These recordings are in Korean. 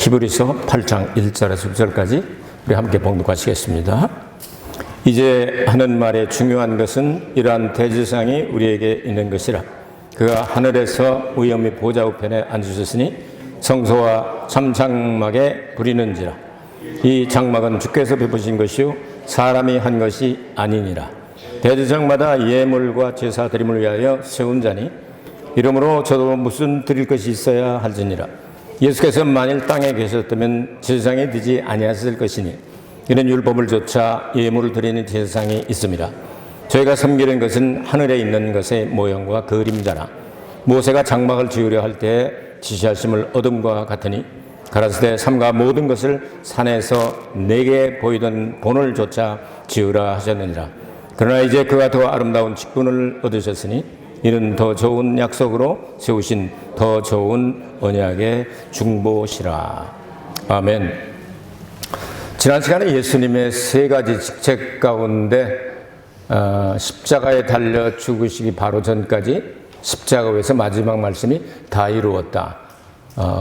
히브리서 8장 1절에서 9절까지 우리 함께 봉독하시겠습니다. 이제 하는 말의 중요한 것은 이러한 대제사장이 우리에게 있는 것이라. 그가 하늘에서 위엄의 보좌 우편에 앉으셨으니 성소와 참 장막에 부리는지라. 이 장막은 주께서 베푸신 것이요 사람이 한 것이 아니니라. 대제사장마다 예물과 제사 드림을 위하여 세운 자니 이러므로 저도 무슨 드릴 것이 있어야 할지니라. 예수께서 만일 땅에 계셨다면 제사장이 되지 아니하셨을 것이니 이런 율법을 조차 예물을 드리는 제사장이 있습니다. 저희가 섬기는 것은 하늘에 있는 것의 모형과 그림자라. 모세가 장막을 지으려 할 때에 지시하심을 얻음과 같으니 가라사대 삼가 모든 것을 산에서 내게 보이던 본을 조차 지으라 하셨느니라. 그러나 이제 그가 더 아름다운 직분을 얻으셨으니 이는 더 좋은 약속으로 세우신 더 좋은 언약의 중보시라. 아멘. 지난 시간에 예수님의 세 가지 직책 가운데 십자가에 달려 죽으시기 바로 전까지 십자가 위에서 마지막 말씀이 다 이루었다.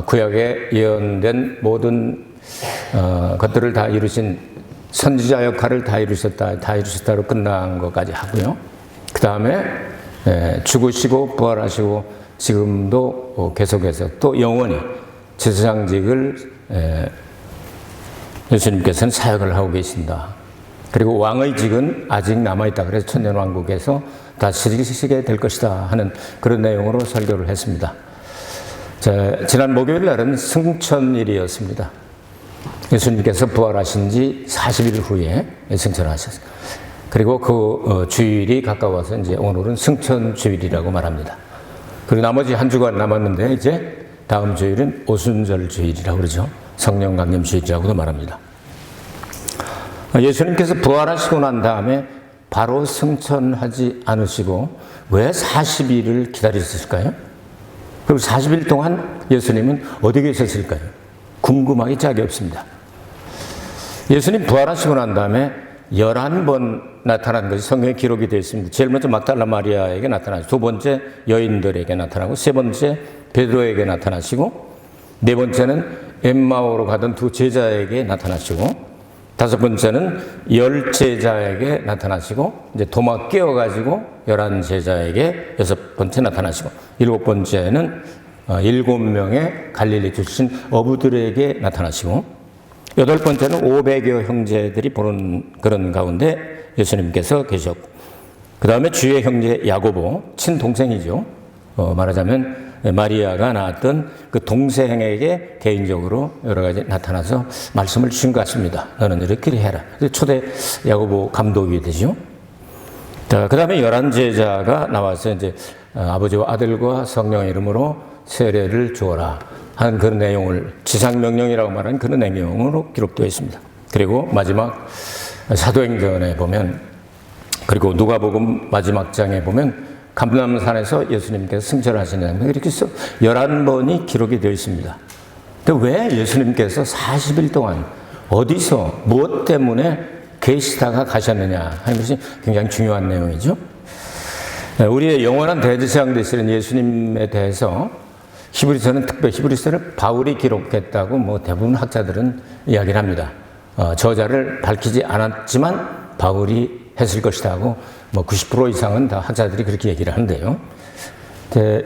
구약에 예언된 모든 것들을 다 이루신 선지자 역할을 다 이루셨다로 끝난 것까지 하고요. 그 다음에 죽으시고 부활하시고 지금도 계속해서 또 영원히 제사장직을 예수님께서는 사역을 하고 계신다. 그리고 왕의 직은 아직 남아있다. 그래서 천년왕국에서 다스리시게 될 것이다 하는 그런 내용으로 설교를 했습니다. 지난 목요일 날은 승천일이었습니다. 예수님께서 부활하신 지 40일 후에 승천하셨습니다. 그리고 그 주일이 가까워서 이제 오늘은 승천 주일이라고 말합니다. 그리고 나머지 한 주간 남았는데 이제 다음 주일은 오순절 주일이라고 그러죠. 성령 강림 주일이라고도 말합니다. 예수님께서 부활하시고 난 다음에 바로 승천하지 않으시고 왜 40일을 기다리셨을까요? 그리고 40일 동안 예수님은 어디 계셨을까요? 궁금하기 짝이 없습니다. 예수님 부활하시고 난 다음에 11번 나타난 것이 성경에 기록이 되어 있습니다. 제일 먼저 막달라 마리아에게 나타나시고, 두 번째 여인들에게 나타나고, 세 번째 베드로에게 나타나시고, 네 번째는 엠마오로 가던 두 제자에게 나타나시고, 다섯 번째는 10제자에게 나타나시고, 이제 도마 끼워가지고 11제자에게 여섯 번째 나타나시고, 일곱 번째는 7명의 갈릴리 출신 어부들에게 나타나시고, 여덟 번째는 500여 형제들이 보는 그런 가운데 예수님께서 계셨고, 그 다음에 주의 형제 야고보, 친동생이죠. 말하자면 마리아가 낳았던 그 동생에게 개인적으로 여러 가지 나타나서 말씀을 주신 것 같습니다. 너는 이렇게 해라. 초대 야고보 감독이 되죠. 그 다음에 11제자가 나와서 이제 아버지와 아들과 성령의 이름으로 세례를 주어라 하는 그런 내용을 지상명령이라고 말하는 그런 내용으로 기록되어 있습니다. 그리고 마지막 사도행전에 보면, 그리고 누가복음 마지막 장에 보면 감람산에서 예수님께서 승천하시는 이렇게 해서 11번이 기록이 되어 있습니다. 근데 왜 예수님께서 40일 동안 어디서 무엇 때문에 계시다가 가셨느냐 하는 것이 굉장히 중요한 내용이죠. 우리의 영원한 대제사장 되시는 예수님에 대해서 히브리서는 특별히 히브리서를 바울이 기록했다고 대부분 학자들은 이야기를 합니다. 저자를 밝히지 않았지만 바울이 했을 것이다 하고 90% 이상은 다 학자들이 그렇게 얘기를 하는데요.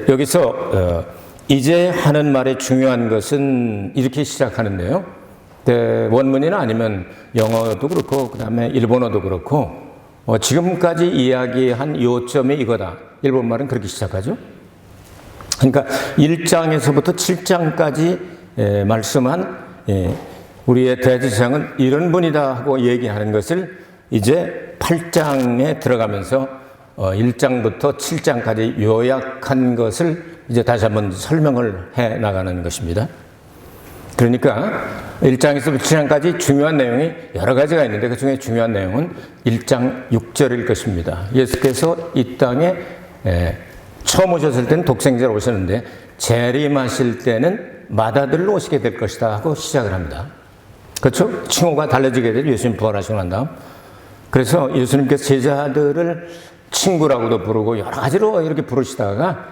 여기서 이제 하는 말의 중요한 것은 이렇게 시작하는데요. 원문이나 아니면 영어도 그렇고 그 다음에 일본어도 그렇고 지금까지 이야기한 요점이 이거다. 일본말은 그렇게 시작하죠. 그러니까 1장에서부터 7장까지 말씀한 우리의 대제사장은 이런 분이다 하고 얘기하는 것을 이제 8장에 들어가면서 1장부터 7장까지 요약한 것을 이제 다시 한번 설명을 해 나가는 것입니다. 그러니까 1장에서부터 7장까지 중요한 내용이 여러 가지가 있는데 그 중에 중요한 내용은 1장 6절일 것입니다. 예수께서 이 땅에 처음 오셨을 때는 독생자로 오셨는데 재림하실 때는 맏아들로 오시게 될 것이다 하고 시작을 합니다. 그렇죠? 칭호가 달라지게 되죠. 예수님 부활하시고 난 다음. 그래서 예수님께서 제자들을 친구라고도 부르고 여러 가지로 이렇게 부르시다가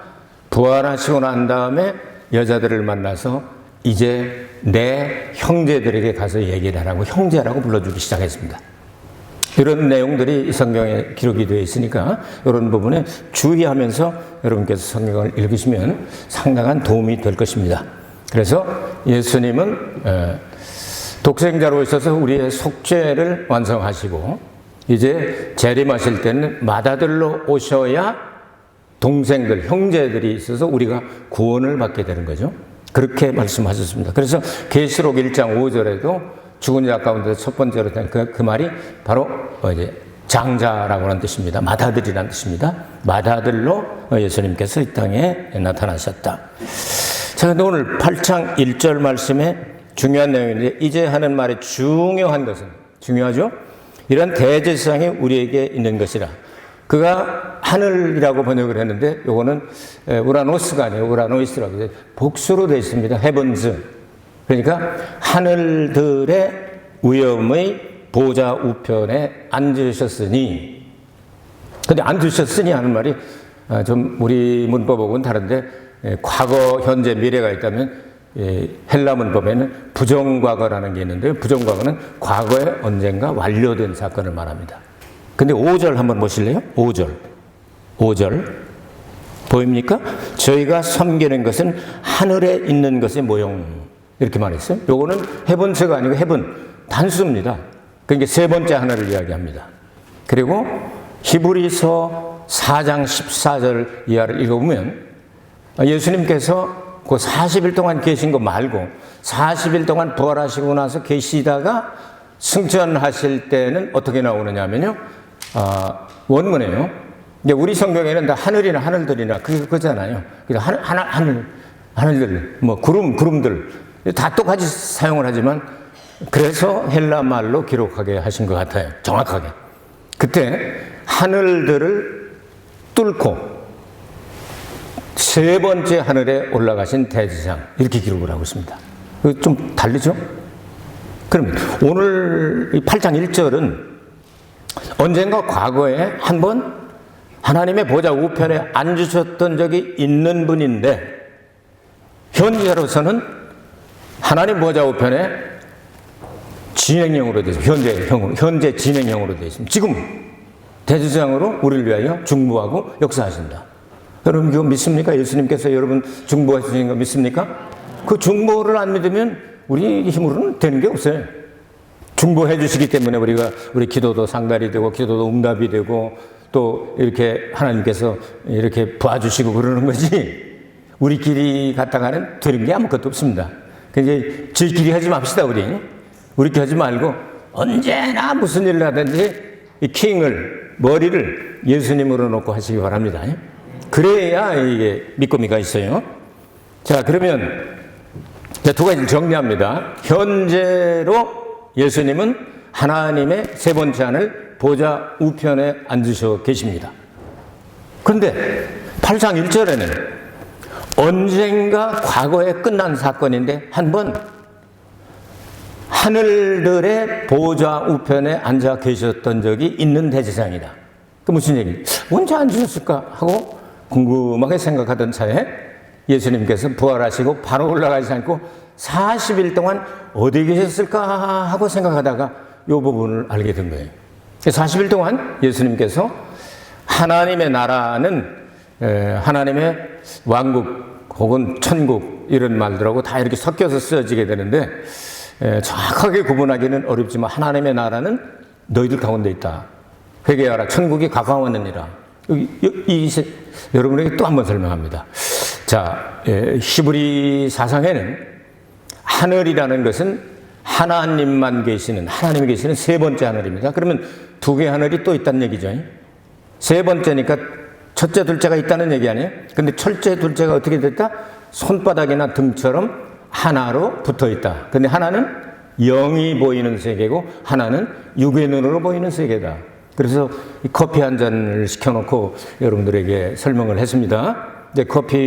부활하시고 난 다음에 여자들을 만나서 이제 내 형제들에게 가서 얘기를 하라고 형제라고 불러주기 시작했습니다. 이런 내용들이 성경에 기록이 되어 있으니까 이런 부분에 주의하면서 여러분께서 성경을 읽으시면 상당한 도움이 될 것입니다. 그래서 예수님은 독생자로 있어서 우리의 속죄를 완성하시고 이제 재림하실 때는 맏아들로 오셔야 동생들, 형제들이 있어서 우리가 구원을 받게 되는 거죠. 그렇게 말씀하셨습니다. 그래서 계시록 1장 5절에도 죽은 자 가운데 첫 번째로 된 그 말이 바로 이제 장자라고 하는 뜻입니다. 맏아들이라는 뜻입니다. 맏아들로 예수님께서 이 땅에 나타나셨다. 자, 근데 오늘 8장 1절 말씀에 중요한 내용인데 이제 하는 말의 중요한 것은 중요하죠? 이런 대제사장이 우리에게 있는 것이라. 그가 하늘이라고 번역을 했는데 요거는 우라노스가 아니에요. 우라노이스라고 해서 복수로 되어 있습니다. 헤븐즈. 그러니까 하늘들의 위엄의 보좌 우편에 앉으셨으니, 근데 앉으셨으니 하는 말이 좀 우리 문법하고는 다른데 과거, 현재, 미래가 있다면 헬라 문법에는 부정과거라는 게 있는데요. 부정과거는 과거에 언젠가 완료된 사건을 말합니다. 근데 5절 한번 보실래요? 5절 보입니까? 저희가 섬기는 것은 하늘에 있는 것의 모형, 이렇게 말했어요. 요거는 헤븐스가 아니고 헤븐, 단수입니다. 그러니까 세 번째 하늘을 이야기합니다. 그리고 히브리서 4장 14절 이하를 읽어보면 예수님께서 그 40일 동안 계신 거 말고 40일 동안 부활하시고 나서 계시다가 승천하실 때는 어떻게 나오느냐 하면요. 원문에요. 우리 성경에는 다 하늘이나 하늘들이나 그거잖아요. 하늘들, 뭐 구름들 다 똑같이 사용을 하지만 그래서 헬라 말로 기록하게 하신 것 같아요. 정확하게. 그때 하늘들을 뚫고 세 번째 하늘에 올라가신 대제사장 이렇게 기록을 하고 있습니다. 좀 다르죠? 그럼 오늘 8장 1절은 언젠가 과거에 한 번 하나님의 보좌 우편에 앉으셨던 적이 있는 분인데 현재로서는 하나님 보좌 우편에 진행형으로 되어 있습니다. 현재 진행형으로 되어 있습니다. 지금 대제사장으로 우리를 위하여 중보하고 역사하신다. 여러분 이거 믿습니까? 예수님께서 여러분 중보해 주신 거 믿습니까? 그 중보를 안 믿으면 우리 힘으로는 되는 게 없어요. 중보해 주시기 때문에 우리 기도도 상달이 되고 기도도 응답이 되고 또 이렇게 하나님께서 이렇게 봐주시고 그러는 거지 우리끼리 갔다가는 되는 게 아무것도 없습니다. 이제 저희끼리 하지 맙시다. 우리끼리 하지 말고 언제나 무슨 일을 하든지 이 머리를 예수님으로 놓고 하시기 바랍니다. 그래야 이게 믿고미가 있어요. 자, 그러면 두 가지를 정리합니다. 현재로 예수님은 하나님의 세 번째 하늘 보좌 우편에 앉으셔 계십니다. 그런데 8장 1절에는 언젠가 과거에 끝난 사건인데 한번 하늘들의 보좌 우편에 앉아 계셨던 적이 있는 대제사장이다. 그 무슨 얘기? 언제 앉으셨을까 하고 궁금하게 생각하던 차에 예수님께서 부활하시고 바로 올라가지 않고 40일 동안 어디 계셨을까 하고 생각하다가 이 부분을 알게 된 거예요. 40일 동안 예수님께서 하나님의 나라는 하나님의 왕국 혹은 천국 이런 말들하고 다 이렇게 섞여서 쓰여지게 되는데 정확하게 구분하기는 어렵지만 하나님의 나라는 너희들 가운데 있다. 회개하라. 천국이 가까웠느니라. 여러분에게 또 한 번 설명합니다. 자, 히브리 사상에는 하늘이라는 것은 하나님이 계시는 세 번째 하늘입니다. 그러면 두 개의 하늘이 또 있다는 얘기죠. 세 번째니까 첫째, 둘째가 있다는 얘기 아니에요? 근데 첫째, 둘째가 어떻게 됐다? 손바닥이나 등처럼 하나로 붙어 있다. 근데 하나는 영이 보이는 세계고 하나는 육의 눈으로 보이는 세계다. 그래서 커피 한 잔을 시켜놓고 여러분들에게 설명을 했습니다. 이제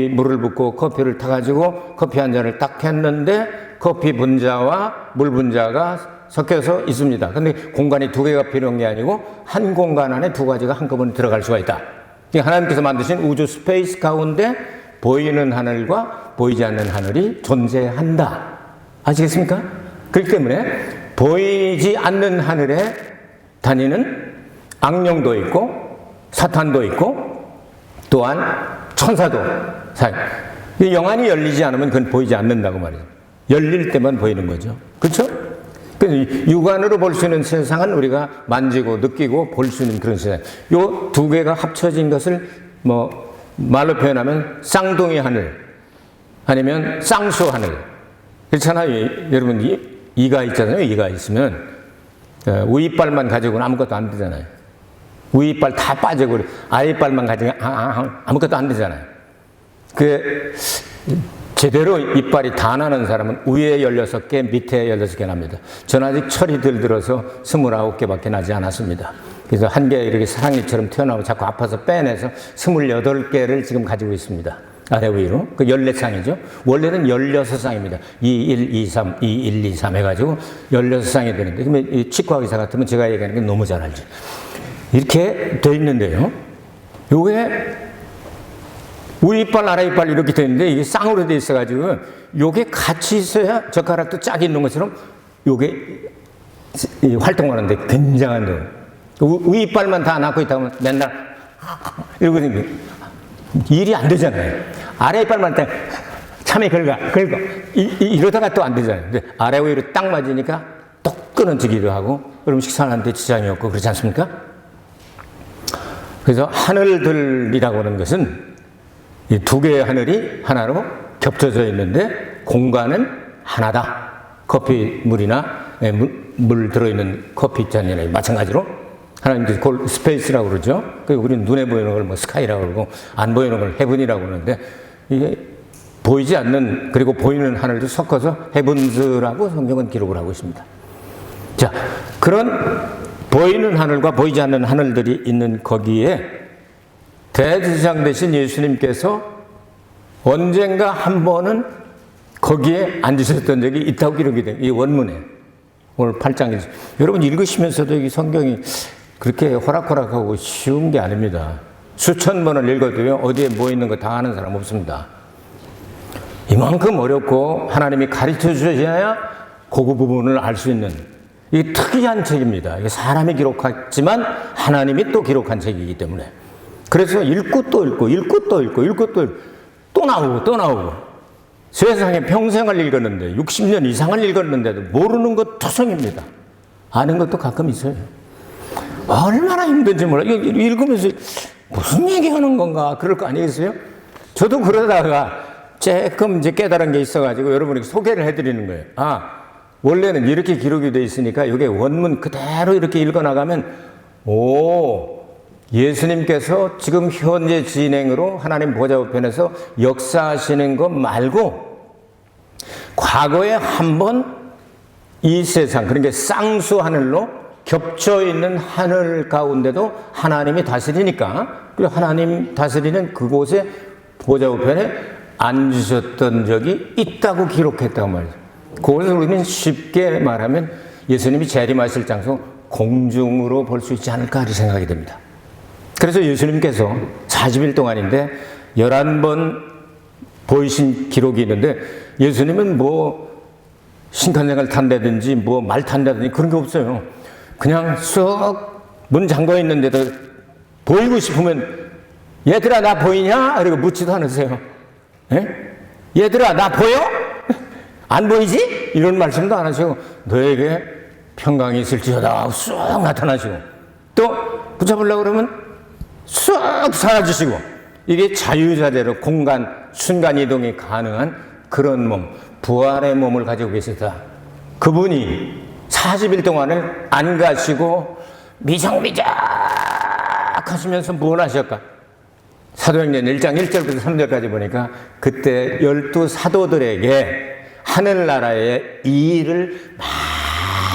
물을 붓고 커피를 타가지고 커피 한 잔을 딱 했는데 커피 분자와 물 분자가 섞여서 있습니다. 근데 공간이 두 개가 필요한 게 아니고 한 공간 안에 두 가지가 한꺼번에 들어갈 수가 있다. 하나님께서 만드신 우주 스페이스 가운데 보이는 하늘과 보이지 않는 하늘이 존재한다. 아시겠습니까? 그렇기 때문에 보이지 않는 하늘에 다니는 악령도 있고 사탄도 있고 또한 천사도 영안이 열리지 않으면 그건 보이지 않는다고 말이죠. 열릴 때만 보이는 거죠. 그렇죠? 육안으로 볼 수 있는 세상은 우리가 만지고 느끼고 볼 수 있는 그런 세상. 요 두 개가 합쳐진 것을 말로 표현하면 쌍둥이 하늘 아니면 쌍수 하늘. 그렇잖아요. 여러분 이가 있잖아요. 이가 있으면 위이빨만 가지고는 아무것도 안 되잖아요. 위이빨 다 빠지고 아랫빨만 가지고 아무것도 안 되잖아요. 제대로 이빨이 다 나는 사람은 위에 16개, 밑에 16개 납니다. 저는 아직 철이 덜 들어서 29개밖에 나지 않았습니다. 그래서 한 개 이렇게 사랑니처럼 튀어나오고 자꾸 아파서 빼내서 28개를 지금 가지고 있습니다. 아래 위로. 14쌍이죠. 원래는 16쌍입니다. 2, 1, 2, 3, 2, 1, 2, 3 해가지고 16쌍이 되는데, 그러면 이 치과 의사 같으면 제가 얘기하는 게 너무 잘 알죠. 이렇게 돼 있는데요. 요게 위이빨, 아래이빨 이렇게 되는데 이게 쌍으로 돼 있어가지고 요게 같이 있어야 젓가락도 짝 있는 것처럼 요게 활동하는데 굉장한 거. 위이빨만 다 낳고 있다 보면 맨날 이러고 일이 안 되잖아요. 아래이빨만 딱 참에 긁어 이러다가 또 안 되잖아요. 근데 아래 위로 딱 맞으니까 똑 끊어지기도 하고 그럼 식사하는데 지장이 없고 그렇지 않습니까? 그래서 하늘들이라고 하는 것은 이 두 개의 하늘이 하나로 겹쳐져 있는데 공간은 하나다. 커피 물이나 물 들어있는 커피 잔이나 마찬가지로 하나는 이제 그걸 스페이스라고 그러죠. 그리고 우리는 눈에 보이는 걸 스카이라고 그러고 안 보이는 걸 헤븐이라고 그러는데 이게 보이지 않는 그리고 보이는 하늘도 섞어서 헤븐즈라고 성경은 기록을 하고 있습니다. 자, 그런 보이는 하늘과 보이지 않는 하늘들이 있는 거기에 대제사장 되신 예수님께서 언젠가 한 번은 거기에 앉으셨던 적이 있다고 기록이 돼요. 이 원문에. 오늘 8장이죠. 여러분 읽으시면서도 이 성경이 그렇게 호락호락하고 쉬운 게 아닙니다. 수천 번을 읽어도요, 어디에 뭐 있는 거 다 아는 사람 없습니다. 이만큼 어렵고 하나님이 가르쳐 주셔야 그 부분을 알 수 있는 이게 특이한 책입니다. 이게 사람이 기록했지만 하나님이 또 기록한 책이기 때문에. 그래서 읽고 또 읽고 또 나오고 세상에 평생을 읽었는데 60년 이상을 읽었는데도 모르는 것 투성입니다. 아는 것도 가끔 있어요. 얼마나 힘든지 몰라요. 읽으면서 무슨 얘기하는 건가 그럴 거 아니겠어요? 저도 그러다가 조금 이제 깨달은 게 있어가지고 여러분에게 소개를 해드리는 거예요. 원래는 이렇게 기록이 돼 있으니까 이게 원문 그대로 이렇게 읽어나가면 예수님께서 지금 현재 진행으로 하나님 보좌 우편에서 역사하시는 것 말고 과거에 한 번 이 세상 그러니까 쌍수 하늘로 겹쳐 있는 하늘 가운데도 하나님이 다스리니까 그리고 하나님 다스리는 그곳에 보좌 우편에 앉으셨던 적이 있다고 기록했다고 말이죠. 그것을 우리는 쉽게 말하면 예수님이 재림하실 장소 공중으로 볼 수 있지 않을까 이렇게 생각이 됩니다. 그래서 예수님께서 40일 동안인데 11번 보이신 기록이 있는데 예수님은 신칸생을 탄다든지 말 탄다든지 그런 게 없어요. 그냥 쑥 문 잠궈 있는데도 보이고 싶으면 얘들아 나 보이냐? 그리고 묻지도 않으세요. 예? 얘들아 나 보여? 안 보이지? 이런 말씀도 안 하시고 너에게 평강이 있을지어다 쑥 나타나시고 또 붙잡으려고 그러면 쑥 사라지시고 이게 자유자재로 공간 순간이동이 가능한 그런 몸 부활의 몸을 가지고 계시다. 그분이 40일 동안을 안 가시고 미적미적 하시면서 뭘 하셨까? 사도행전 1장 1절부터 3절까지 보니까 그때 12 사도들에게 하늘나라의 이 일을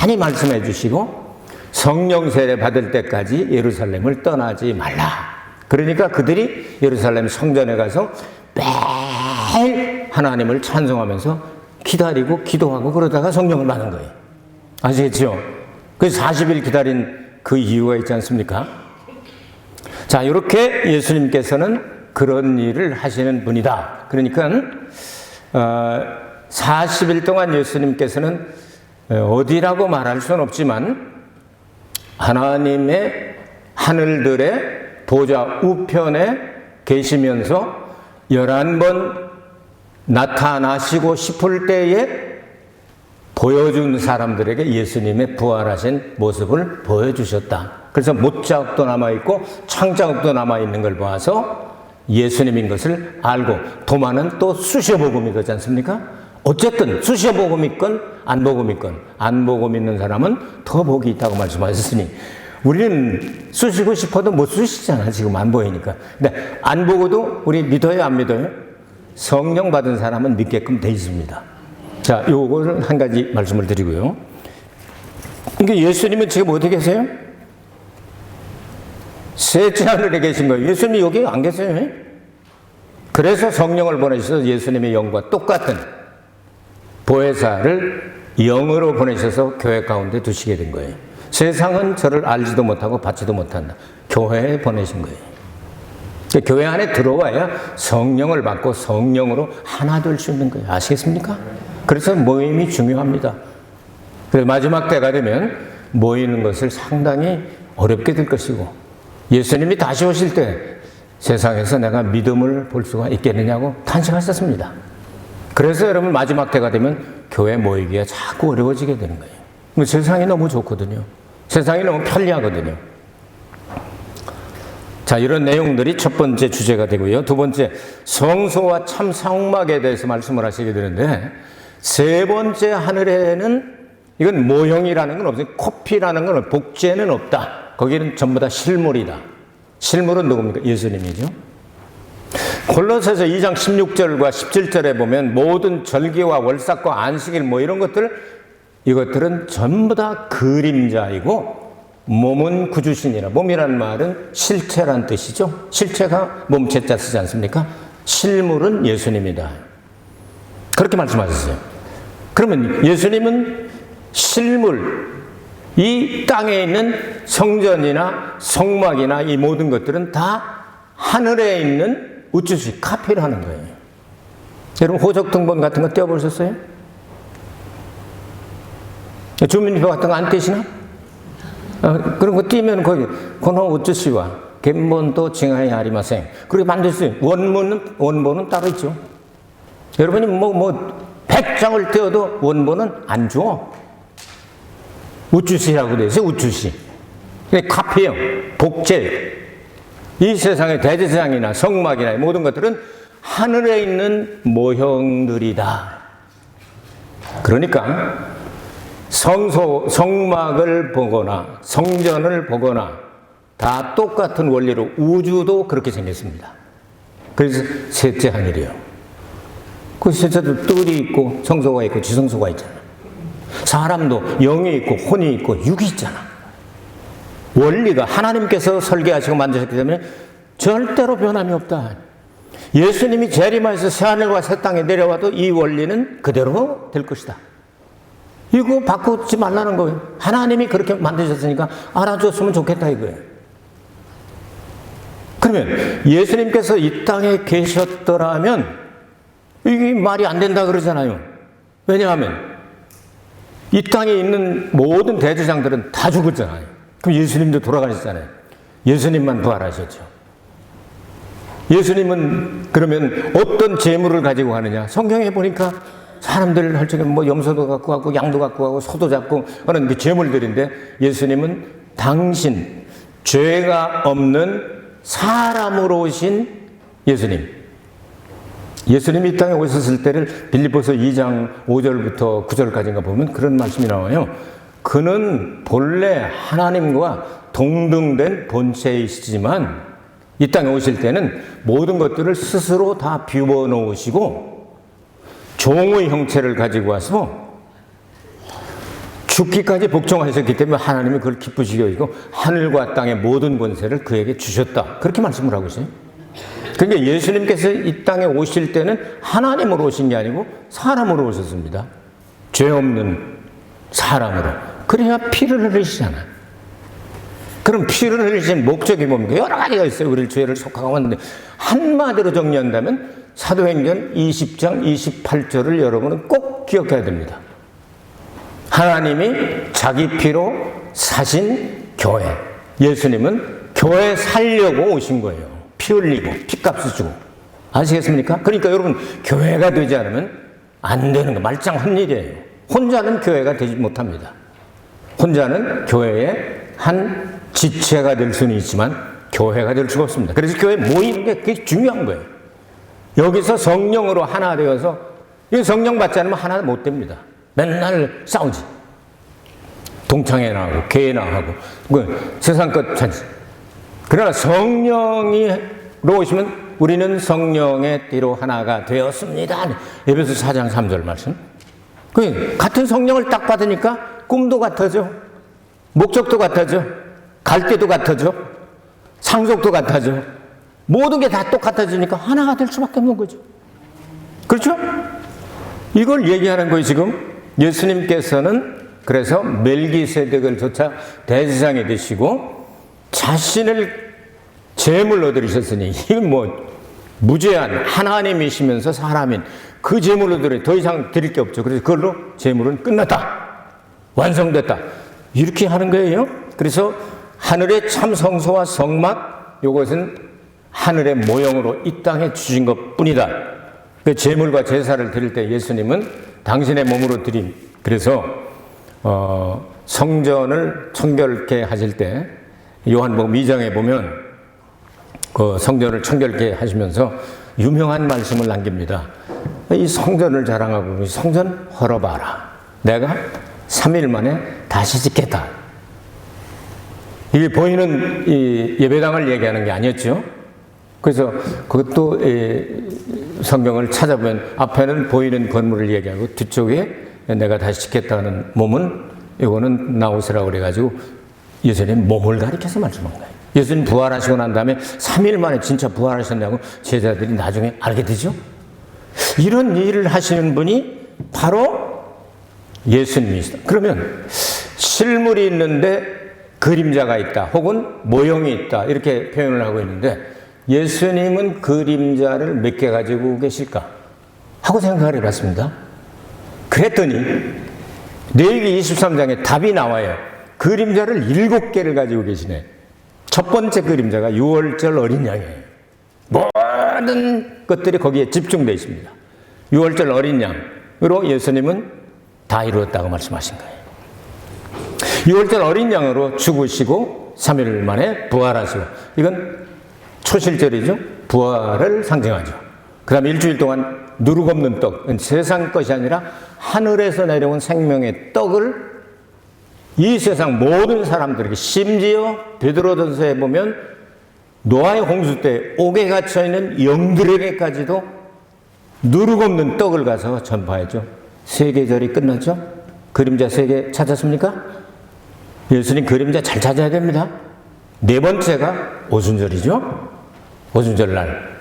많이 말씀해 주시고 성령 세례 받을 때까지 예루살렘을 떠나지 말라. 그러니까 그들이 예루살렘 성전에 가서 매일 하나님을 찬송하면서 기다리고 기도하고 그러다가 성령을 받은 거예요. 아시겠죠? 그래서 40일 기다린 그 이유가 있지 않습니까? 자, 이렇게 예수님께서는 그런 일을 하시는 분이다. 그러니까 40일 동안 예수님께서는 어디라고 말할 수는 없지만 하나님의 하늘들의 보좌 우편에 계시면서 11번 나타나시고 싶을 때에 보여준 사람들에게 예수님의 부활하신 모습을 보여주셨다. 그래서 못자국도 남아있고 창자국도 남아있는 걸 봐서 예수님인 것을 알고, 도마는 또 수시복음이 그렇지 않습니까? 어쨌든 수시복음 있건 안 복음 있건 안 복음 있는 사람은 더 복이 있다고 말씀하셨으니 우리는 쑤시고 싶어도 못 쑤시잖아. 지금 안 보이니까. 근데 안 보고도 우리 믿어요, 안 믿어요? 성령 받은 사람은 믿게끔 돼 있습니다. 자, 요거를 한 가지 말씀을 드리고요. 그러니까 예수님은 지금 어디 계세요? 셋째 하늘에 계신 거예요. 예수님이 여기 안 계세요. 그래서 성령을 보내셔서 예수님의 영과 똑같은 보혜사를 영으로 보내셔서 교회 가운데 두시게 된 거예요. 세상은 저를 알지도 못하고 받지도 못한다. 교회에 보내신 거예요. 그러니까 교회 안에 들어와야 성령을 받고 성령으로 하나 될 수 있는 거예요. 아시겠습니까? 그래서 모임이 중요합니다. 그래서 마지막 때가 되면 모이는 것을 상당히 어렵게 될 것이고, 예수님이 다시 오실 때 세상에서 내가 믿음을 볼 수가 있겠느냐고 탄식하셨습니다. 그래서 여러분 마지막 때가 되면 교회 모이기가 자꾸 어려워지게 되는 거예요. 세상이 너무 좋거든요. 세상이 너무 편리하거든요. 자, 이런 내용들이 첫 번째 주제가 되고요. 두 번째, 성소와 참 성막에 대해서 말씀을 하시게 되는데, 세 번째 하늘에는 이건 모형이라는 건 없어요. 코피라는 건 복제는 없다. 거기는 전부 다 실물이다. 실물은 누굽니까? 예수님이죠. 골로새서 2장 16절과 17절에 보면 모든 절기와 월삭과 안식일 뭐 이런 것들, 이것들은 전부 다 그림자이고, 몸은 구주신이라. 몸이란 말은 실체란 뜻이죠. 실체가 몸체자 쓰지 않습니까? 실물은 예수님이다. 그렇게 말씀하셨어요. 그러면 예수님은 실물, 이 땅에 있는 성전이나 성막이나 이 모든 것들은 다 하늘에 있는 우주시 카피를 하는 거예요. 여러분 호적등본 같은 거 떼어보셨어요? 주민표 같은 거 안 떼시나? 그런 거 띄면 거기 고노 우주시와 겐본도 징하이 아리마생 그렇게 만들 수 있어요. 원본은 따로 있죠. 여러분이 100장을 떼어도 원본은 안 줘. 우주시라고 돼 있어요. 우주시. 카피형, 복제. 이 세상의 대제사장이나 성막이나 모든 것들은 하늘에 있는 모형들이다. 그러니까 성막을 보거나 성전을 보거나 다 똑같은 원리로 우주도 그렇게 생겼습니다. 그래서 셋째 하늘이요. 그 셋째도 뜰이 있고 성소가 있고 지성소가 있잖아. 사람도 영이 있고 혼이 있고 육이 있잖아. 원리가 하나님께서 설계하시고 만드셨기 때문에 절대로 변함이 없다. 예수님이 재림하셔서 새하늘과 새 땅에 내려와도 이 원리는 그대로 될 것이다. 이거 바꾸지 말라는 거예요. 하나님이 그렇게 만드셨으니까 알아줬으면 좋겠다 이거예요. 그러면 예수님께서 이 땅에 계셨더라면 이게 말이 안 된다 그러잖아요. 왜냐하면 이 땅에 있는 모든 대제사장들은 다 죽었잖아요. 그럼 예수님도 돌아가셨잖아요. 예수님만 부활하셨죠. 예수님은 그러면 어떤 재물을 가지고 가느냐? 성경에 보니까 사람들 할 적에 염소도 갖고 가고 양도 갖고 가고 소도 잡고 하는 그 재물들인데, 예수님은 당신 죄가 없는 사람으로 오신 예수님. 예수님이 이 땅에 오셨을 때를 빌립보서 2장 5절부터 9절까지인가 보면 그런 말씀이 나와요. 그는 본래 하나님과 동등된 본체이시지만 이 땅에 오실 때는 모든 것들을 스스로 다 비워 놓으시고 종의 형체를 가지고 와서 죽기까지 복종하셨기 때문에 하나님이 그걸 기쁘시게 여기고 하늘과 땅의 모든 권세를 그에게 주셨다. 그렇게 말씀을 하고 있어요. 그러니까 예수님께서 이 땅에 오실 때는 하나님으로 오신 게 아니고 사람으로 오셨습니다. 죄 없는 사람으로. 그래야 피를 흘리시잖아요. 그럼 피를 흘리신 목적이 뭡니까? 여러 가지가 있어요. 우리를 죄를 속하고 왔는데 한마디로 정리한다면 사도행전 20장 28절을 여러분은 꼭 기억해야 됩니다. 하나님이 자기 피로 사신 교회. 예수님은 교회 살려고 오신 거예요. 피 흘리고 피값을 주고. 아시겠습니까? 그러니까 여러분 교회가 되지 않으면 안 되는 거 말짱한 일이에요. 혼자는 교회가 되지 못합니다. 혼자는 교회의 한 지체가 될 수는 있지만 교회가 될 수가 없습니다. 그래서 교회 모이는 게 그게 중요한 거예요. 여기서 성령으로 하나 되어서 이 성령 받지 않으면 하나 못 됩니다. 맨날 싸우지. 동창회나 하고 교회나 하고 세상 것 찾지. 그러나 성령이 오시면 우리는 성령의 띠로 하나가 되었습니다. 에베소 4장 3절 말씀. 같은 성령을 딱 받으니까 꿈도 같아져. 목적도 같아져. 갈 때도 같아져. 상속도 같아져. 모든 게 다 똑같아지니까 하나가 될 수밖에 없는 거죠. 그렇죠? 이걸 얘기하는 거예요, 지금. 예수님께서는 그래서 멜기세덱을 조차 대제사장이 되시고 자신을 제물로 드리셨으니 이건 뭐 무죄한 하나님이시면서 사람인 그 제물로 드려 더 이상 드릴 게 없죠. 그래서 그걸로 제물은 끝났다. 완성됐다. 이렇게 하는 거예요. 그래서 하늘의 참 성소와 성막 이것은 하늘의 모형으로 이 땅에 주신 것 뿐이다. 그 제물과 제사를 드릴 때 예수님은 당신의 몸으로 드린 그래서 성전을 청결케 하실 때 요한복음 2장에 보면 그 성전을 청결케 하시면서 유명한 말씀을 남깁니다. 이 성전을 자랑하고 성전 헐어봐라. 내가 3일 만에 다시 짓겠다. 이게 보이는 이 예배당을 얘기하는 게 아니었죠. 그래서 그것도 성경을 찾아보면 앞에는 보이는 건물을 얘기하고 뒤쪽에 내가 다시 짓겠다는 몸은 이거는 나오시라고 그래가지고 예수님 몸을 가리켜서 말씀한 거예요. 예수님 부활하시고 난 다음에 3일 만에 진짜 부활하셨냐고 제자들이 나중에 알게 되죠. 이런 일을 하시는 분이 바로 예수님이시다. 그러면 실물이 있는데 그림자가 있다 혹은 모형이 있다 이렇게 표현을 하고 있는데 예수님은 그림자를 몇 개 가지고 계실까 하고 생각을 해봤습니다. 그랬더니 레위기 23장에 답이 나와요. 그림자를 7개를 가지고 계시네. 첫 번째 그림자가 유월절 어린 양이에요. 모든 것들이 거기에 집중되어 있습니다. 유월절 어린 양으로 예수님은 다 이루었다고 말씀하신 거예요. 유월절 어린 양으로 죽으시고 3일 만에 부활하시고 이건 초실절이죠. 부활을 상징하죠. 그 다음에 일주일 동안 누룩 없는 떡, 세상 것이 아니라 하늘에서 내려온 생명의 떡을 이 세상 모든 사람들에게 심지어 베드로전서에 보면 노아의 홍수 때 옥에 갇혀있는 영들에게까지도 누룩 없는 떡을 가서 전파했죠. 세계절이 끝났죠. 그림자 3개 찾았습니까? 예수님 그림자 잘 찾아야 됩니다. 4번째가 오순절이죠. 오순절날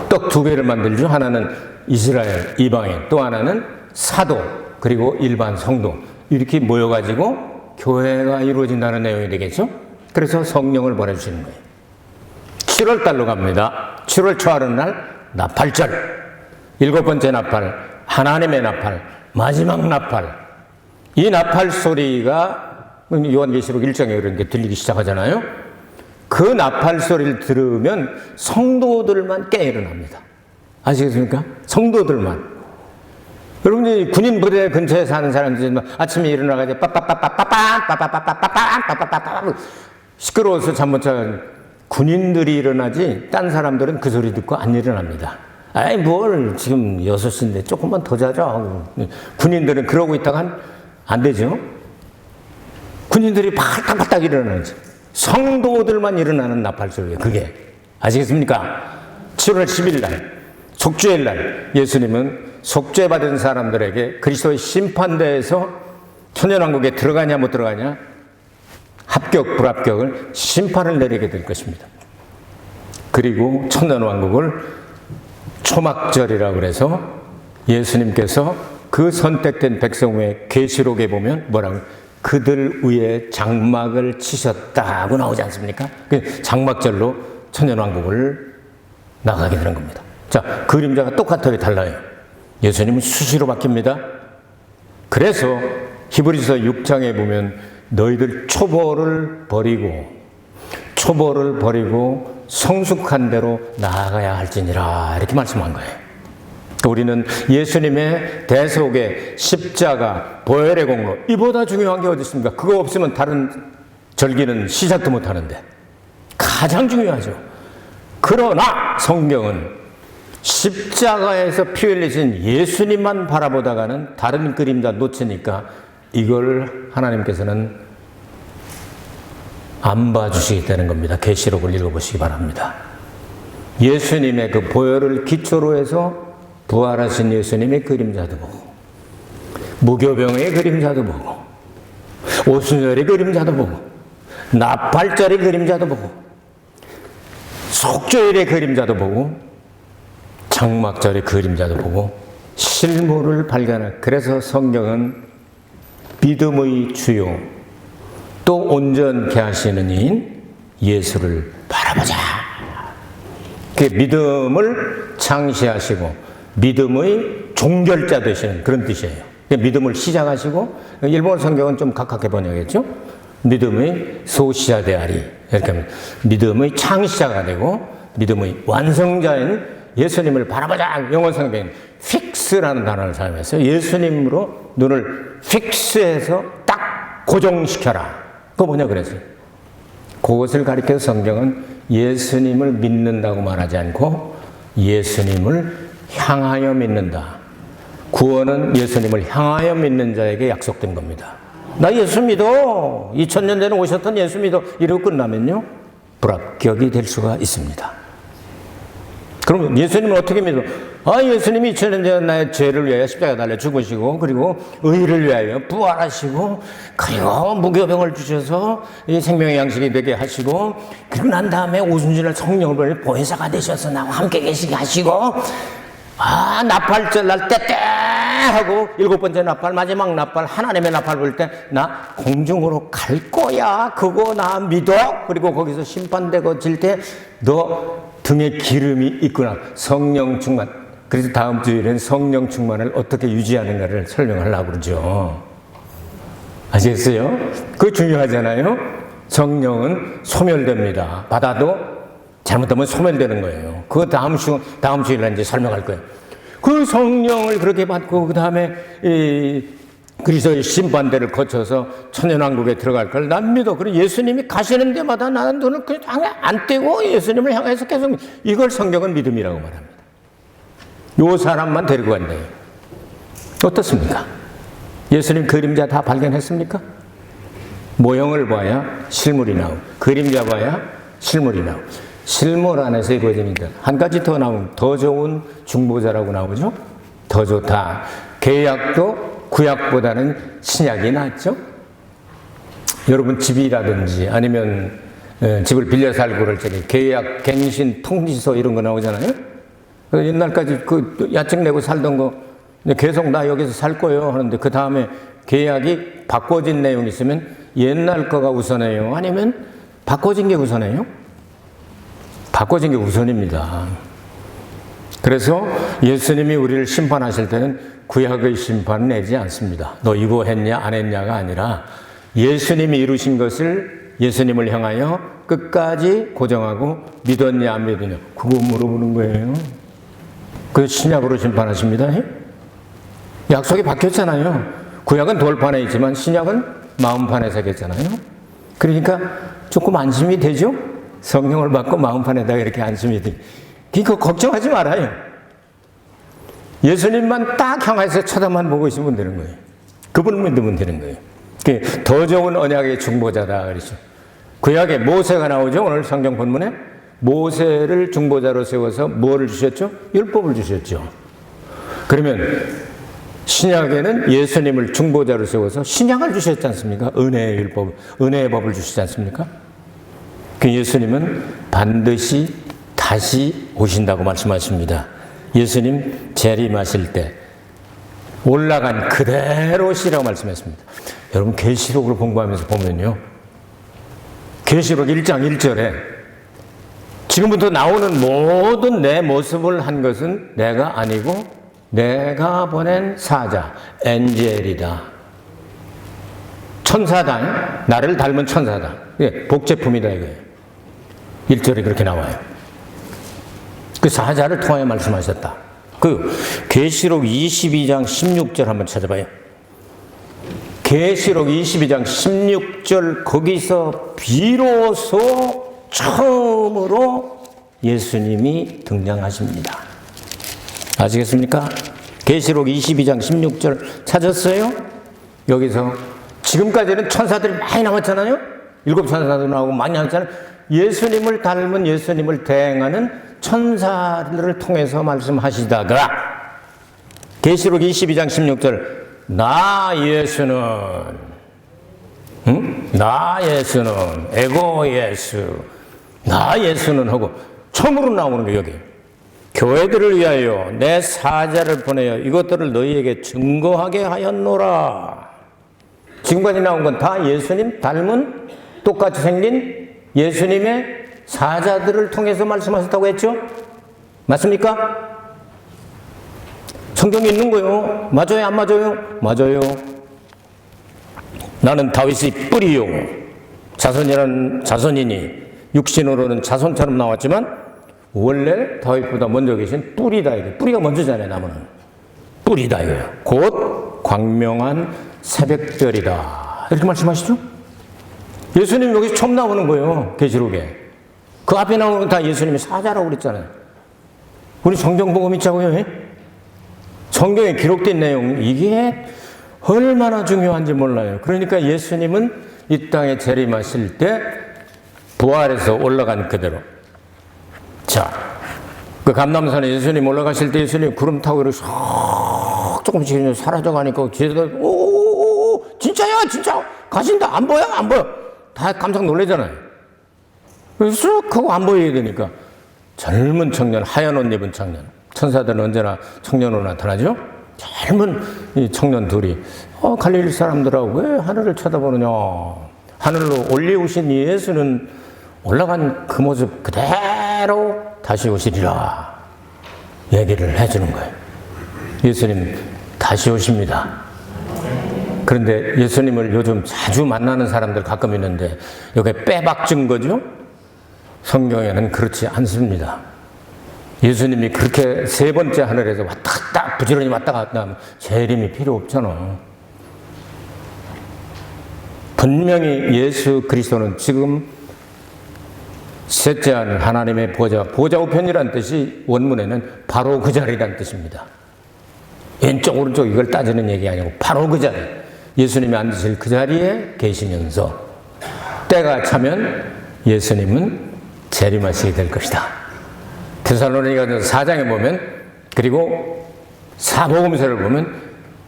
떡 2개를 만들죠. 하나는 이스라엘 이방인, 또 하나는 사도, 그리고 일반 성도 이렇게 모여가지고 교회가 이루어진다는 내용이 되겠죠. 그래서 성령을 보내주시는 거예요. 7월 달로 갑니다. 7월 초하루 날 나팔절, 7번째 나팔, 하나님의 나팔, 마지막 나팔. 이 나팔 소리가 요한계시록 1장에 그런 게 들리기 시작하잖아요. 그 나팔 소리를 들으면 성도들만 깨 일어납니다. 아시겠습니까? 성도들만. 여러분이 군인 부대 근처에 사는 사람들이 아침에 일어나가지고 빠빠빠빠빠빰 시끄러워서 잠 못 자는 군인들이 일어나지 딴 사람들은 그 소리 듣고 안 일어납니다. 아이 뭘 지금 6시인데 조금만 더 자자 하고 군인들은 그러고 있다가 안 되죠. 군인들이 팔딱팔딱 일어나죠. 성도들만 일어나는 나팔 소리예요. 그게 아시겠습니까? 7월 10일 날 속죄일 날 예수님은 속죄받은 사람들에게 그리스도의 심판대에서 천년왕국에 들어가냐 못 들어가냐 합격 불합격을 심판을 내리게 될 것입니다. 그리고 천년왕국을 초막절이라고 그래서 예수님께서 그 선택된 백성의 계시록에 보면 뭐라고 그들 위에 장막을 치셨다고 나오지 않습니까? 그 장막절로 천년왕국을 나가게 되는 겁니다. 자, 그림자가 똑같아요, 달라요? 예수님은 수시로 바뀝니다. 그래서 히브리서 6장에 보면 너희들 초보를 버리고 성숙한 대로 나아가야 할지니라 이렇게 말씀한 거예요. 우리는 예수님의 대속의 십자가, 보혈의 공로, 이보다 중요한 게 어디 있습니까? 그거 없으면 다른 절기는 시작도 못 하는데 가장 중요하죠. 그러나 성경은 십자가에서 피 흘리신 예수님만 바라보다가는 다른 그림자 놓치니까 이걸 하나님께서는 안 봐주시겠다는 겁니다. 계시록을 읽어보시기 바랍니다. 예수님의 그 보혈을 기초로 해서 부활하신 예수님의 그림자도 보고, 무교병의 그림자도 보고, 오순절의 그림자도 보고, 나팔절의 그림자도 보고, 속죄일의 그림자도 보고, 장막절의 그림자도 보고, 실물을 발견할. 그래서 성경은 믿음의 주요 또 온전케 하시는 이인 예수를 바라보자. 그 믿음을 창시하시고 믿음의 종결자 되시는 그런 뜻이에요. 믿음을 시작하시고, 일본 성경은 좀 각각게 번역했죠. 믿음의 소시자 되아리 이렇게 합니다. 믿음의 창시자가 되고 믿음의 완성자인 예수님을 바라보자. 영어 성경은 픽스라는 단어를 사용했어요. 예수님으로 눈을 픽스해서 딱 고정시켜라. 그거 뭐냐 그랬어요. 그것을 가리켜서 성경은 예수님을 믿는다고 말하지 않고 예수님을 향하여 믿는다. 구원은 예수님을 향하여 믿는 자에게 약속된 겁니다. 나 예수 믿어. 2000년 전에 오셨던 예수 믿어. 이러고 끝나면요, 불합격이 될 수가 있습니다. 그럼 예수님을 어떻게 믿어? 예수님이 2000년 전에 나의 죄를 위하여 십자가에 달려 죽으시고, 그리고 의를 위하여 부활하시고, 그리고 무교병을 주셔서 생명의 양식이 되게 하시고, 그리고 난 다음에 오순절날 성령을 보내 보혜사가 되셔서 나와 함께 계시게 하시고, 나팔절 날 때때 하고 7번째 나팔, 마지막 나팔, 하나님의 나팔 불 때 나 공중으로 갈 거야. 그거 나 믿어. 그리고 거기서 심판되고 질 때 너 등에 기름이 있구나. 성령 충만. 그래서 다음 주일엔 성령 충만을 어떻게 유지하는가를 설명하려고 그러죠. 아시겠어요? 그거 중요하잖아요. 성령은 소멸됩니다. 받아도 잘못하면 소멸되는 거예요. 그거 다음 주일날 이제 설명할 거예요. 그 성령을 그렇게 받고, 그 다음에 그리스도의 심판대를 거쳐서 천년왕국에 들어갈 걸 난 믿어. 그리고 예수님이 가시는 데마다 나는 눈을 안 떼고 예수님을 향해서 계속, 이걸 성경은 믿음이라고 말합니다. 요 사람만 데리고 간대요. 어떻습니까? 예수님 그림자 다 발견했습니까? 모형을 봐야 실물이 나오고, 그림자 봐야 실물이 나오고, 실물 안에서 이루어집니다. 한 가지 더 나오면 더 좋은 중보자라고 나오죠? 더 좋다. 계약도 구약보다는 신약이 낫죠? 여러분 집이라든지 아니면 집을 빌려 살고 그럴 적에 계약, 갱신, 통지서 이런 거 나오잖아요? 옛날까지 그 야채 내고 살던 거 계속 나 여기서 살 거예요 하는데 그 다음에 계약이 바꿔진 내용이 있으면 옛날 거가 우선해요? 아니면 바꿔진 게 우선해요? 바꿔진 게 우선입니다. 그래서 예수님이 우리를 심판하실 때는 구약의 심판을 내지 않습니다. 너 이거 했냐 안 했냐가 아니라 예수님이 이루신 것을 예수님을 향하여 끝까지 고정하고 믿었냐 안 믿었냐 그거 물어보는 거예요. 그 신약으로 심판하십니다. 약속이 바뀌었잖아요. 구약은 돌판에 있지만 신약은 마음판에 새겼잖아요. 그러니까 조금 안심이 되죠? 성령을 받고 마음판에다가 이렇게 안심이 돼. 그러니까 걱정하지 말아요. 예수님만 딱 향해서 쳐다만 보고 있으면 되는 거예요. 그분을 믿으면 되는 거예요. 더 좋은 언약의 중보자다 그러죠. 구약에 모세가 나오죠. 오늘 성경 본문에 모세를 중보자로 세워서 뭐를 주셨죠? 율법을 주셨죠. 그러면 신약에는 예수님을 중보자로 세워서 신약을 주셨지 않습니까? 은혜의 율법, 은혜의 법을 주시지 않습니까? 그 예수님은 반드시 다시 오신다고 말씀하십니다. 예수님 재림하실 때 올라간 그대로시라고 말씀했습니다. 여러분 계시록을 공부하면서 보면요, 계시록 1장 1절에 지금부터 나오는 모든 내 모습을 한 것은 내가 아니고 내가 보낸 사자 엔젤이다. 천사다. 나를 닮은 천사다. 예, 복제품이다 이거예요. 1절에 그렇게 나와요. 그 사자를 통하여 말씀하셨다. 그 계시록 22장 16절 한번 찾아봐요. 계시록 22장 16절 거기서 비로소 처음으로 예수님이 등장하십니다. 아시겠습니까? 계시록 22장 16절 찾았어요? 여기서 지금까지는 천사들이 많이 나왔잖아요? 7천사도 나오고 많이 나왔잖아요? 예수님을 닮은 예수님을 대행하는 천사들을 통해서 말씀하시다가 계시록 22장 16절 나 예수는 나 예수는 에고 예수 나 예수는 하고 처음으로 나오는 게 여기 교회들을 위하여 내 사자를 보내어 이것들을 너희에게 증거하게 하였노라. 지금까지 나온 건 다 예수님 닮은 똑같이 생긴 예수님의 사자들을 통해서 말씀하셨다고 했죠? 맞습니까? 성경에 있는 거요. 맞아요? 안 맞아요? 맞아요. 나는 다윗의 뿌리요. 자손이니 육신으로는 자손처럼 나왔지만 원래 다윗보다 먼저 계신 뿌리다. 이게 뿌리가 먼저잖아요. 나무는 뿌리다 이거예요. 곧 광명한 새벽별이다. 이렇게 말씀하시죠? 예수님 여기 처음 나오는 거예요. 계시록에. 그 앞에 나오는 건 다 예수님이 사자라고 그랬잖아요. 우리 성경 보고 믿자고요. 성경에 기록된 내용 이게 얼마나 중요한지 몰라요. 그러니까 예수님은 이 땅에 재림하실 때 부활해서 올라간 그대로. 자, 그 감람산에 예수님 올라가실 때 예수님 구름 타고 이렇게 조금씩 사라져가니까 뒤에서 오 진짜야 진짜 가신다 안 보여 안 보여 다 깜짝 놀라잖아요. 그래서 쓱 하고 안 보이게 되니까 젊은 청년 하얀 옷 입은 청년 천사들은 언제나 청년으로 나타나죠. 젊은 이 청년 둘이 갈릴리 사람들하고 왜 하늘을 쳐다보느냐. 하늘로 올리우신 예수는 올라간 그 모습 그대로 다시 오시리라 얘기를 해주는 거예요. 예수님 다시 오십니다. 그런데 예수님을 요즘 자주 만나는 사람들 가끔 있는데 여기 빼박진 거죠? 성경에는 그렇지 않습니다. 예수님이 그렇게 세 번째 하늘에서 왔다 갔다 부지런히 왔다 갔다 하면 재림이 필요 없잖아. 분명히 예수 그리스도는 지금 셋째 하늘 하나님의 보좌 우편이라는 뜻이 원문에는 바로 그 자리라는 뜻입니다. 왼쪽 오른쪽 이걸 따지는 얘기 아니고 바로 그 자리 예수님이 앉으실 그 자리에 계시면서 때가 차면 예수님은 재림하시게 될 것이다. 데살로니가전서 4장에 보면 그리고 사복음서를 보면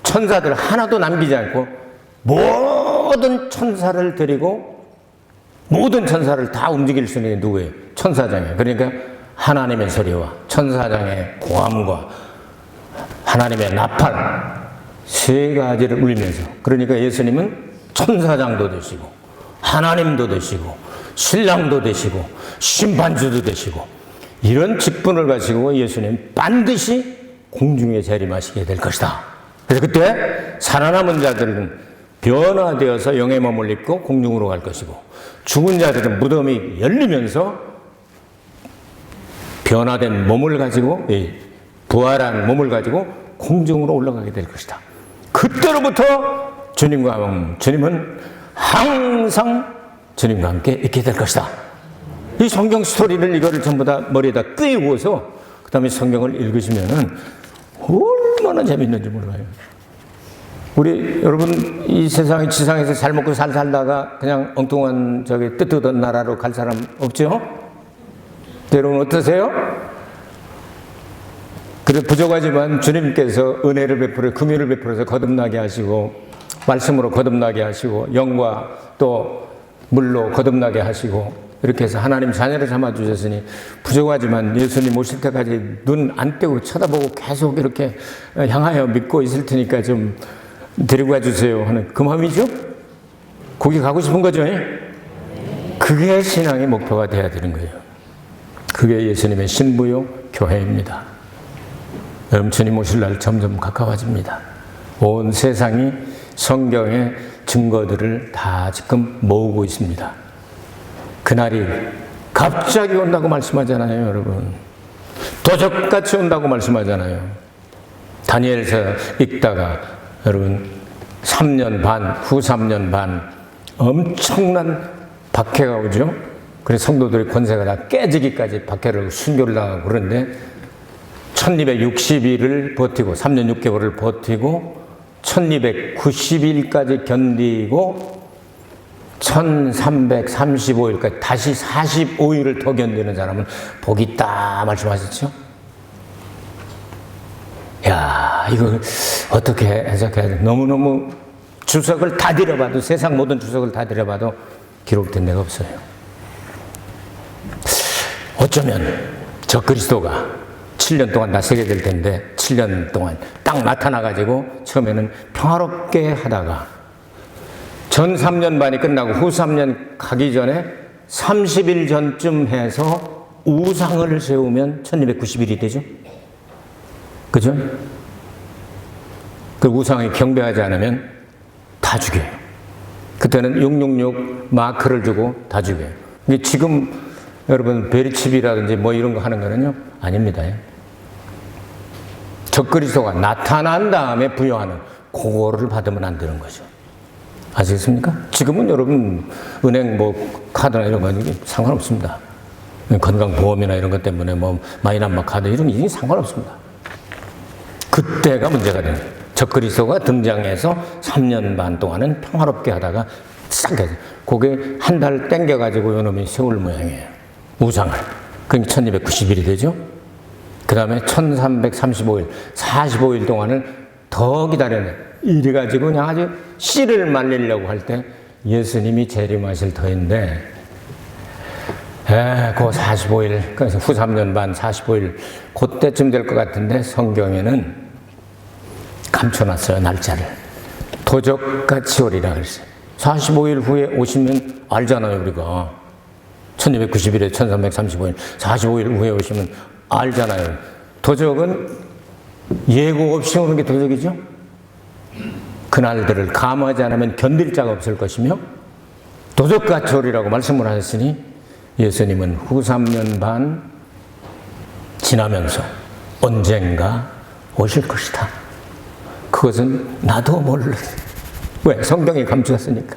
천사들 하나도 남기지 않고 모든 천사를 데리고 모든 천사를 다 움직일 수 있는 게 누구예요? 천사장이에요. 그러니까 하나님의 소리와 천사장의 고함과 하나님의 나팔 세 가지를 울리면서 그러니까 예수님은 천사장도 되시고 하나님도 되시고 신랑도 되시고 심판주도 되시고 이런 직분을 가지고 예수님 반드시 공중에 재림하시게 될 것이다. 그래서 그때 살아남은 자들은 변화되어서 영의 몸을 입고 공중으로 갈 것이고 죽은 자들은 무덤이 열리면서 변화된 몸을 가지고 부활한 몸을 가지고 공중으로 올라가게 될 것이다. 그때로부터 주님은 항상 주님과 함께 있게 될 것이다. 이 성경 스토리를 이거를 전부 다 머리에다 끄고서 그 다음에 성경을 읽으시면은 얼마나 재밌는지 몰라요. 우리 여러분 이 세상에 지상에서 잘 먹고 잘 살다가 그냥 엉뚱한 뜨뜻한 나라로 갈 사람 없죠? 여러분 어떠세요? 그래 부족하지만 주님께서 은혜를 베풀어 금유를 베풀어서 거듭나게 하시고 말씀으로 거듭나게 하시고 영과 또 물로 거듭나게 하시고 이렇게 해서 하나님 자녀를 삼아주셨으니 부족하지만 예수님 오실 때까지 눈 안 떼고 쳐다보고 계속 이렇게 향하여 믿고 있을 테니까 좀 데리고 와주세요 하는 그 마음이죠? 거기 가고 싶은 거죠? 그게 신앙의 목표가 돼야 되는 거예요. 그게 예수님의 신부요 교회입니다. 여러분, 주님 오실 날 점점 가까워집니다. 온 세상이 성경의 증거들을 다 지금 모으고 있습니다. 그날이 갑자기 온다고 말씀하잖아요, 여러분. 도적같이 온다고 말씀하잖아요. 다니엘서 읽다가 여러분 3년 반, 후 3년 반 엄청난 박해가 오죠. 그래서 성도들의 권세가 다 깨지기까지 박해를 순교를 당하고 그런데 1260일을 버티고 3년 6개월을 버티고 1290일까지 견디고 1335일까지 다시 45일을 더 견디는 사람은 복이 있다 말씀하셨죠? 야, 이거 어떻게 해석해야 돼? 너무너무 주석을 다 들여봐도, 세상 모든 주석을 다 들여봐도 기록된 데가 없어요. 어쩌면 저 그리스도가 7년 동안 나서게 될 텐데 7년 동안 딱 나타나가지고 처음에는 평화롭게 하다가 전 3년 반이 끝나고 후 3년 가기 전에 30일 전쯤 해서 우상을 세우면 1290일이 되죠. 그죠? 그 우상이 경배하지 않으면 다 죽여요. 그때는 666 마크를 주고 다 죽여요. 이게 지금 여러분 베리칩이라든지 뭐 이런 거 하는 거는요? 아닙니다. 적그리스도가 나타난 다음에 부여하는 그거를 받으면 안 되는 거죠. 아시겠습니까? 지금은 여러분 은행 뭐 카드나 이런 거 상관없습니다. 건강보험이나 이런 것 때문에 뭐 마이너마 카드 이런 게 상관없습니다. 그때가 문제가 되는 거예요. 적그리스도가 등장해서 3년 반 동안은 평화롭게 하다가 싹 해서 그게 한 달 땡겨가지고 요놈이 세울 모양이에요. 우상을. 그러니까 1290일이 되죠. 그 다음에 1335일, 45일 동안을 더 기다려내. 이래가지고 그냥 아주 씨를 말리려고 할 때 예수님이 재림하실 터인데, 그 45일, 그래서 후 3년 반, 45일, 그때쯤 될 것 같은데 성경에는 감춰놨어요, 날짜를. 도적같이 오리라 그랬어요. 45일 후에 오시면 알잖아요, 우리가. 1290일에 1335일, 45일 후에 오시면 알잖아요. 도적은 예고 없이 오는 게 도적이죠? 그날들을 감하지 않으면 견딜 자가 없을 것이며 도적같이 오리라고 말씀을 하셨으니 예수님은 후 3년 반 지나면서 언젠가 오실 것이다. 그것은 나도 몰라. 왜? 성경이 감추었으니까.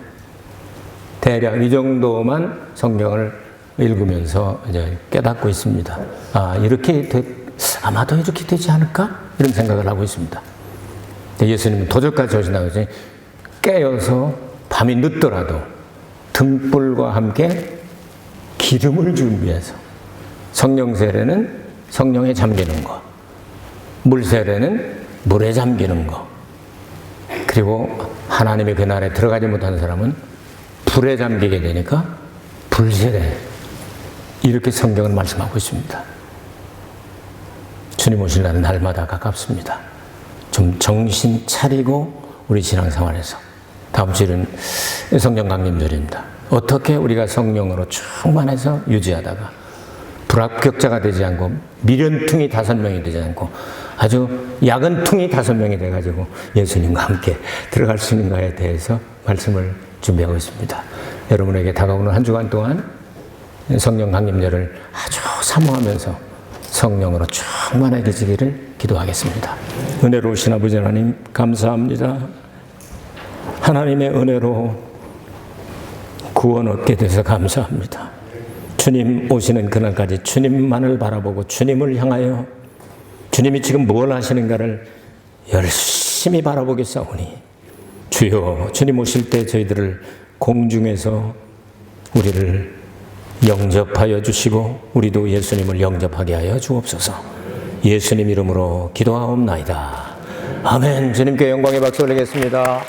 대략 이 정도만 성경을 읽으면서 이제 깨닫고 있습니다. 아, 아마도 이렇게 되지 않을까? 이런 생각을 하고 있습니다. 예수님은 도적같이 오신다고 하지, 깨어서 밤이 늦더라도 등불과 함께 기름을 준비해서 성령 세례는 성령에 잠기는 거, 물 세례는 물에 잠기는 거, 그리고 하나님의 그 나라에 들어가지 못하는 사람은 불에 잠기게 되니까 불세례, 이렇게 성경은 말씀하고 있습니다. 주님 오실 날은 날마다 가깝습니다. 좀 정신 차리고 우리 신앙생활에서, 다음 주일은 성령 강림절입니다. 어떻게 우리가 성령으로 충만해서 유지하다가 불합격자가 되지 않고 미련퉁이 5명이 되지 않고 아주 야근퉁이 5명이 돼가지고 예수님과 함께 들어갈 수 있는가에 대해서 말씀을 준비하고 있습니다. 여러분에게 다가오는 한 주간 동안 성령 강림절을 아주 사모하면서 성령으로 충만해지기를 기도하겠습니다. 은혜로우신 아버지 하나님 감사합니다. 하나님의 은혜로 구원 얻게 돼서 감사합니다. 주님 오시는 그날까지 주님만을 바라보고 주님을 향하여 주님이 지금 뭘 하시는가를 열심히 바라보겠사오니 주여, 주님 오실 때 저희들을 공중에서 우리를 영접하여 주시고 우리도 예수님을 영접하게 하여 주옵소서. 예수님 이름으로 기도하옵나이다. 아멘. 주님께 영광의 박수 올리겠습니다.